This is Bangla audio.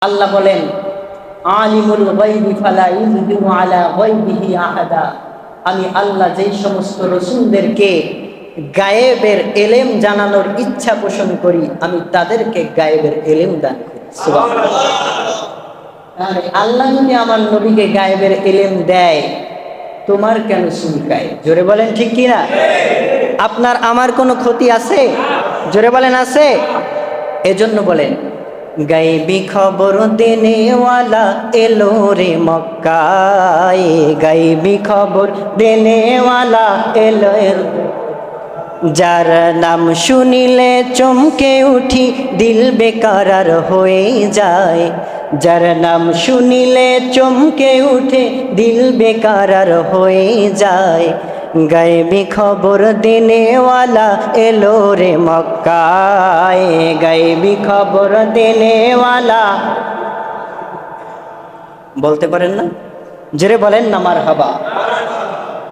আল্লাহ বলেন আলিমুল গায়বি ফালা ইউযিরু আলা গায়বিহি আহাদা। আমি আল্লাহ যেই সমস্ত রাসূলদেরকে গায়েবের ইলম জানানোর ইচ্ছা পোষণ করি, আমি তাদেরকে গায়েবের ইলম দান করি। সুবহানাল্লাহ। তাহলে আল্লাহ যদি আমার নবীকে গায়েবের ইলম দেয়, তোমার কেন চুলকায়? জোরে বলেন ঠিক কি না? আপনার আমার কোনো ক্ষতি আছে? জোরে বলেন আছে? এজন্য বলেন গায়বী খবর দেনেওয়ালা এলো রে মক্কায়, গায়বী খবর দেনেওয়ালা এলো। যার নাম শুনিলে চমকে উঠি দিল বেকারার হয়ে যায়, যার নাম শুনিলে চমকে উঠে দিল বেকারার হয়ে যায়। গায়বী খবর দেনেওয়ালা এলো রে মক্কায়, গায়বী খবর দেনেওয়ালা। বলতে পারেন না? জোরে বলেন না মারহাবা।